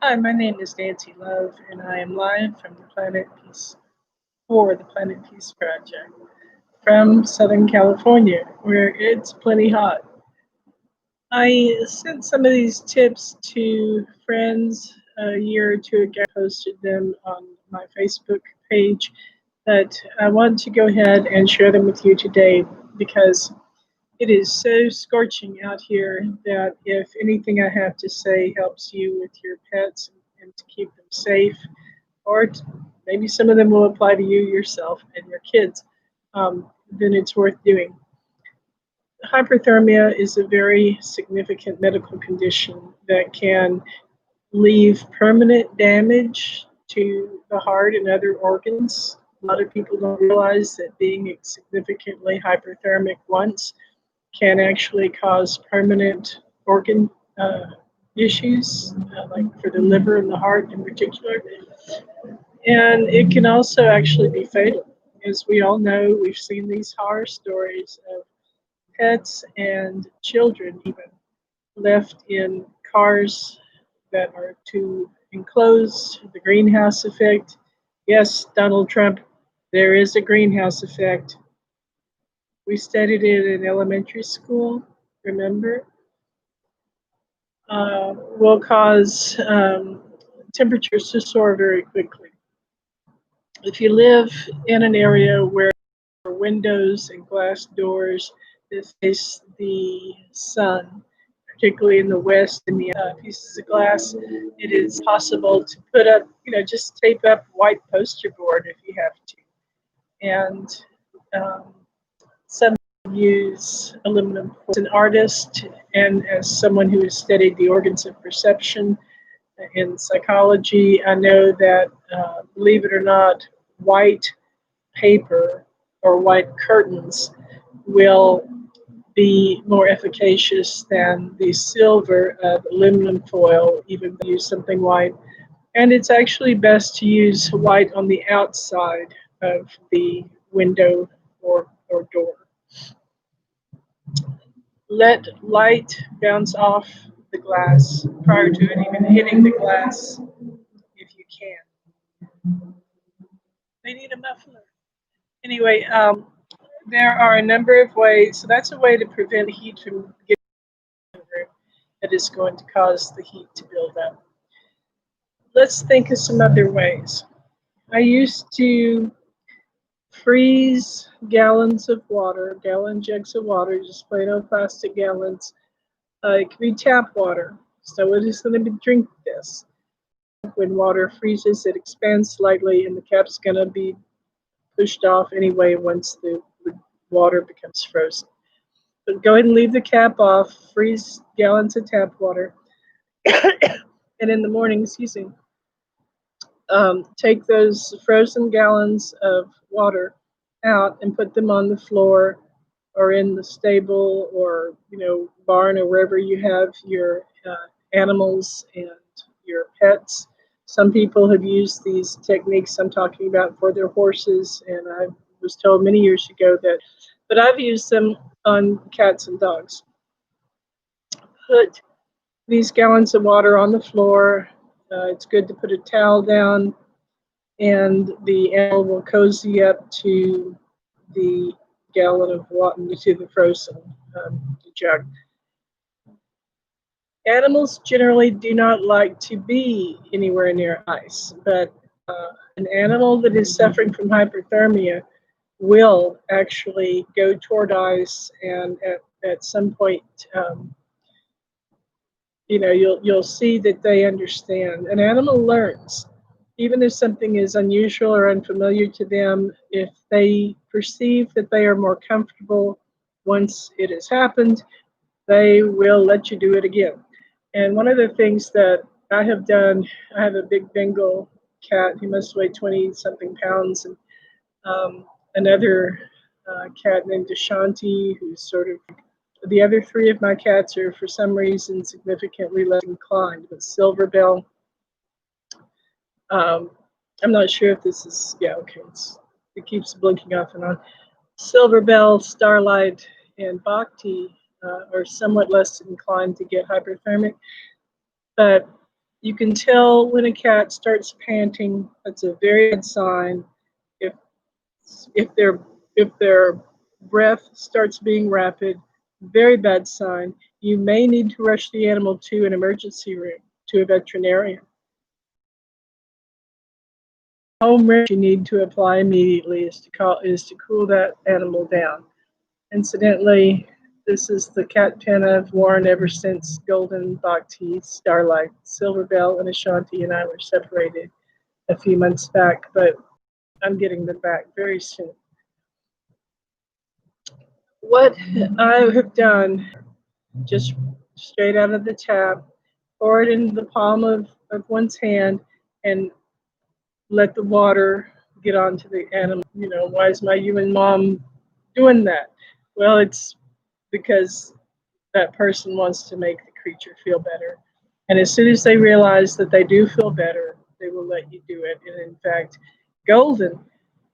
Hi, my name is Nancy Love, and I am live from the Planet Peace for the Planet Peace Project from Southern California, where it's plenty hot. I sent some of these tips to friends a year or two ago, posted them on my Facebook page, but I want to go ahead and share them with you today because it is so scorching out here that if anything I have to say helps you with your pets and to keep them safe, or maybe some of them will apply to you yourself and your kids, then it's worth doing. Hyperthermia is a very significant medical condition that can leave permanent damage to the heart and other organs. A lot of people don't realize that being significantly hyperthermic once can actually cause permanent organ issues, like for the liver and the heart in particular. And it can also actually be fatal. As we all know, we've seen these horror stories of pets and children even left in cars that are too enclosed, the greenhouse effect. Yes, Donald Trump, there is a greenhouse effect. We studied it in elementary school, remember? Will cause temperatures to soar very quickly. If you live in an area where there are windows and glass doors that face the sun, particularly in the west, in the pieces of glass, it is possible to put up, just tape up white poster board if you have to. And um, some use aluminum. As an artist and as someone who has studied the organs of perception in psychology, I know that, believe it or not, white paper or white curtains will be more efficacious than the silver of aluminum foil, even though you use something white. And it's actually best to use white on the outside of the window or door. Let light bounce off the glass prior to it even hitting the glass if you can. They need a muffler. Anyway, there are a number of ways. So that's a way to prevent heat from getting in the room that is going to cause the heat to build up. Let's think of some other ways. I used to freeze gallons of water, gallon jugs of water, just plain old plastic gallons. It could be tap water. So we're just going to drink this. When water freezes, it expands slightly, and the cap's going to be pushed off anyway once the water becomes frozen. But go ahead and leave the cap off, freeze gallons of tap water, and in the morning, take those frozen gallons of water out and put them on the floor or in the stable or barn or wherever you have your animals and your pets. Some people have used these techniques I'm talking about for their horses, and I was told many years ago that, but I've used them on cats and dogs. Put these gallons of water on the floor. It's good to put a towel down, and the animal will cozy up to the gallon of water, to the frozen jug. Animals generally do not like to be anywhere near ice, but an animal that is suffering from hyperthermia will actually go toward ice, and at some point, you'll see that they understand. An animal learns, even if something is unusual or unfamiliar to them. If they perceive that they are more comfortable once it has happened, they will let you do it again. And one of the things that I have done, I have a big Bengal cat. He must weigh 20 something pounds, and another cat named Ashanti, who's sort of, the other three of my cats are for some reason significantly less inclined. But Silverbell, I'm not sure if this is, yeah, okay, it keeps blinking off and on. Silverbell, Starlight, and Bhakti are somewhat less inclined to get hyperthermic, but You can tell when a cat starts panting. That's a very bad sign. If if their if their breath starts being rapid, very bad sign. You may need to rush the animal to an emergency room, to a veterinarian. Home remedy you need to apply immediately is to cool that animal down. Incidentally, this is the cat pen I've worn ever since Golden, Bhakti, Starlight, Silverbell, and Ashanti and I were separated a few months back, but I'm getting them back very soon. What I have done, just straight out of the tap, pour it into the palm of one's hand and let the water get onto the animal. You know, why is my human mom doing that? Well, it's because that person wants to make the creature feel better. And as soon as they realize that they do feel better, they will let you do it. And in fact, Golden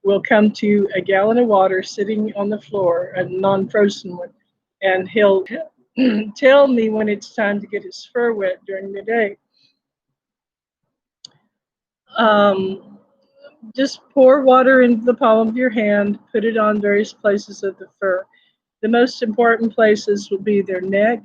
will come to a gallon of water sitting on the floor, a non-frozen one, and he'll tell me when it's time to get his fur wet during the day. Just pour water into the palm of your hand, put it on various places of the fur. The most important places will be their neck,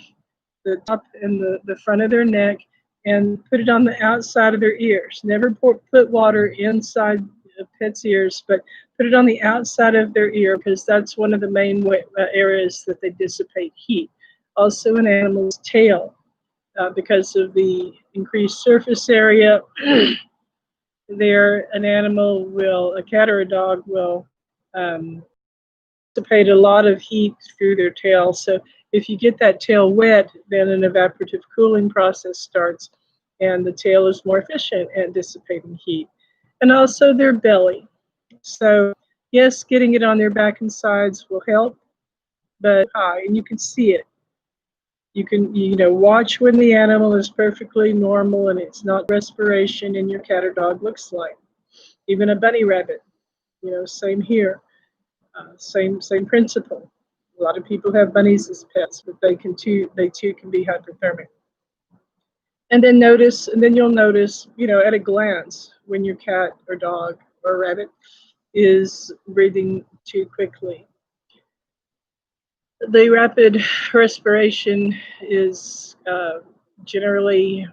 the top and the front of their neck, and put it on the outside of their ears. Never put water inside a pet's ears, but put it on the outside of their ear because that's one of the main areas that they dissipate heat. Also an animal's tail, because of the increased surface area. There, a cat or a dog will dissipate a lot of heat through their tail. So if you get that tail wet, then an evaporative cooling process starts, and the tail is more efficient at dissipating heat. And also their belly. So yes, getting it on their back and sides will help, but and you can see it. You can, watch when the animal is perfectly normal and it's not respiration and your cat or dog looks like. Even a bunny rabbit, same here. Same principle. A lot of people have bunnies as pets, but they too can be hypothermic. And then you'll notice, at a glance when your cat or dog or rabbit is breathing too quickly. The rapid respiration is generally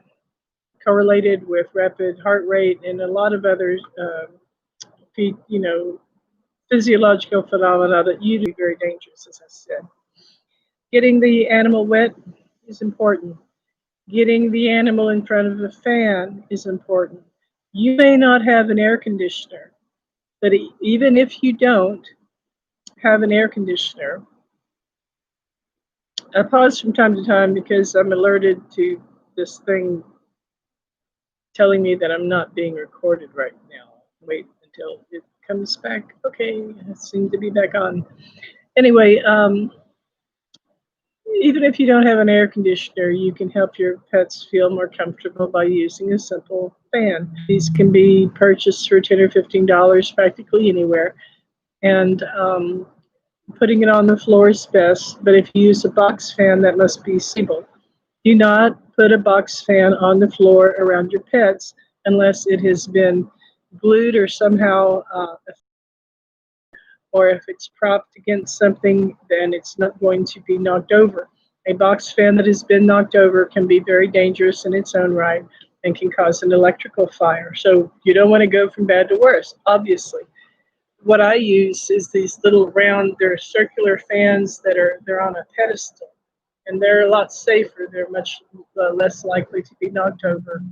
correlated with rapid heart rate and a lot of other, physiological phenomena that usually very dangerous, as I said. Getting the animal wet is important. Getting the animal in front of a fan is important. You may not have an air conditioner, but even if you don't have an air conditioner, I pause from time to time because I'm alerted to this thing telling me that I'm not being recorded right now. Wait until it comes back. Okay, it seems to be back on. Anyway, even if you don't have an air conditioner, you can help your pets feel more comfortable by using a simple fan. These can be purchased for $10 or $15 practically anywhere, and putting it on the floor is best. But if you use a box fan, that must be stable. Do not put a box fan on the floor around your pets unless it has been glued or somehow or if it's propped against something, then it's not going to be knocked over. A box fan that has been knocked over can be very dangerous in its own right and can cause an electrical fire. So you don't want to go from bad to worse, obviously. What I use is these little round, they're circular fans they're on a pedestal, and they're a lot safer. They're much less likely to be knocked over.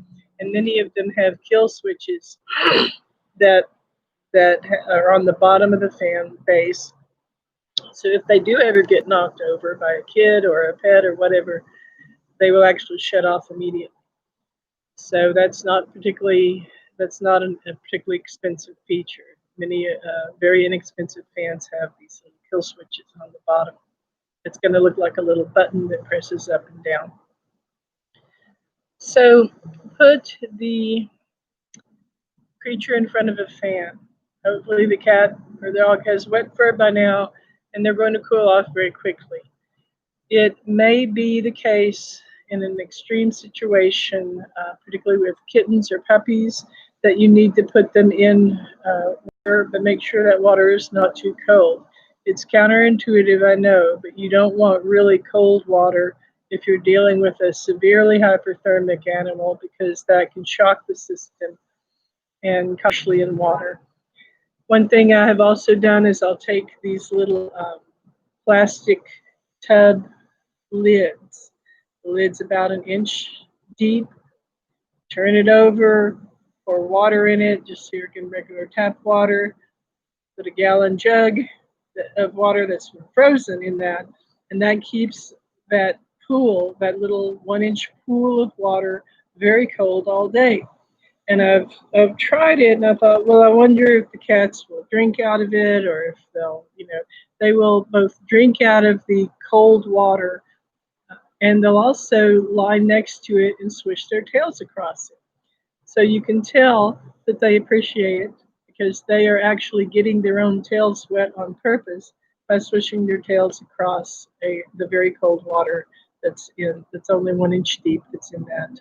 And many of them have kill switches that are on the bottom of the fan base. So if they do ever get knocked over by a kid or a pet or whatever, they will actually shut off immediately. So that's not a particularly expensive feature. Many very inexpensive fans have these little kill switches on the bottom. It's going to look like a little button that presses up and down. So put the creature in front of a fan. Hopefully the cat or the dog has wet fur by now, and they're going to cool off very quickly. It may be the case in an extreme situation, particularly with kittens or puppies, that you need to put them in water, but make sure that water is not too cold. It's counterintuitive, I know, but you don't want really cold water if you're dealing with a severely hyperthermic animal, because that can shock the system, and especially in water. One thing I have also done is I'll take these little plastic tub lids. The lid's about an inch deep. Turn it over, pour water in it, just so you can regular tap water. Put a gallon jug of water that's been frozen in that, and that keeps that pool, that little 1 inch pool of water, very cold all day. And I've tried it, and I thought, well, I wonder if the cats will drink out of it, or if they'll, they will both drink out of the cold water, and they'll also lie next to it and swish their tails across it. So you can tell that they appreciate it, because they are actually getting their own tails wet on purpose by swishing their tails across the very cold water that's only 1 inch deep, that's in that.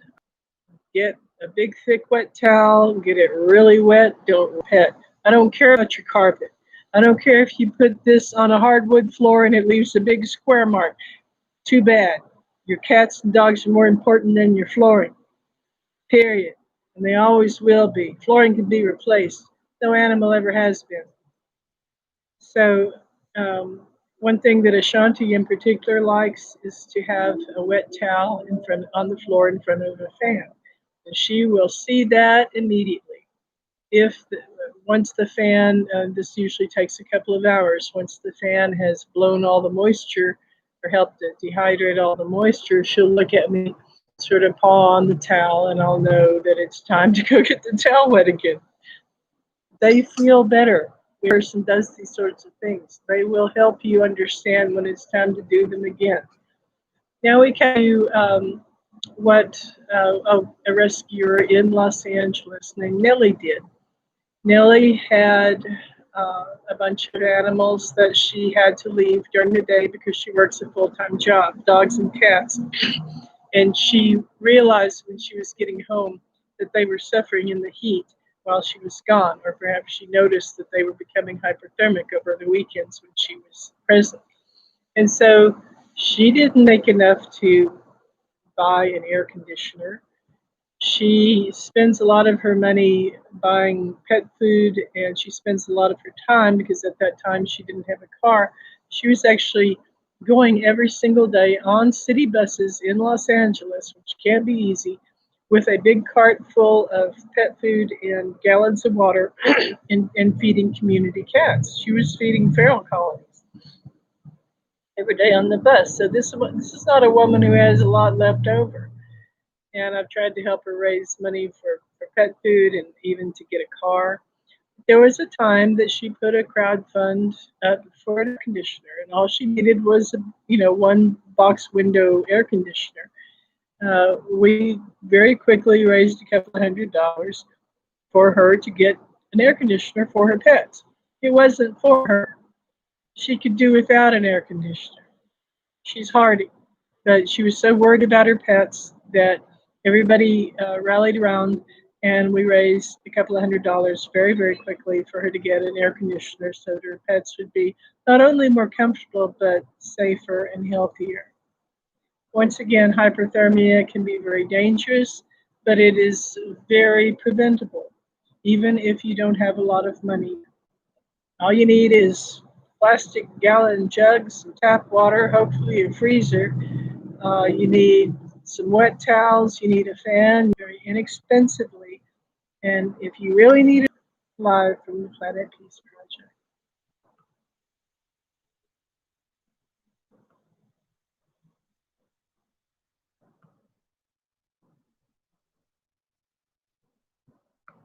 Get a big thick wet towel, get it really wet, don't pet. I don't care about your carpet. I don't care if you put this on a hardwood floor and it leaves a big square mark. Too bad. Your cats and dogs are more important than your flooring. Period. And they always will be. Flooring can be replaced. No animal ever has been. So one thing that Ashanti in particular likes is to have a wet towel on the floor in front of a fan. And she will see that immediately. Once the fan, this usually takes a couple of hours, once the fan has blown all the moisture or helped to dehydrate all the moisture, she'll look at me, sort of paw on the towel, and I'll know that it's time to go get the towel wet again. They feel better. The person does these sorts of things. They will help you understand when it's time to do them again. Now we can do what a rescuer in Los Angeles named Nellie did. Nellie had a bunch of animals that she had to leave during the day because she works a full-time job, dogs and cats. And she realized when she was getting home that they were suffering in the heat while she was gone, or perhaps she noticed that they were becoming hyperthermic over the weekends when she was present. And so she didn't make enough to buy an air conditioner. She spends a lot of her money buying pet food, and she spends a lot of her time, because at that time she didn't have a car. She was actually going every single day on city buses in Los Angeles, which can't be easy, with a big cart full of pet food and gallons of water and feeding community cats. She was feeding feral colonies every day on the bus. So this is not a woman who has a lot left over. And I've tried to help her raise money for pet food and even to get a car. There was a time that she put a crowd fund up for an air conditioner, and all she needed was one box window air conditioner. We very quickly raised a couple of $100 for her to get an air conditioner for her pets. It wasn't for her. She could do without an air conditioner. She's hardy, but she was so worried about her pets that everybody rallied around, and we raised a couple of $100 very, very quickly for her to get an air conditioner so that her pets would be not only more comfortable, but safer and healthier. Once again, hyperthermia can be very dangerous, but it is very preventable, even if you don't have a lot of money. All you need is plastic gallon jugs, some tap water, hopefully a freezer. You need some wet towels, you need a fan, very inexpensively. And if you really need it, live from the Planet Peace.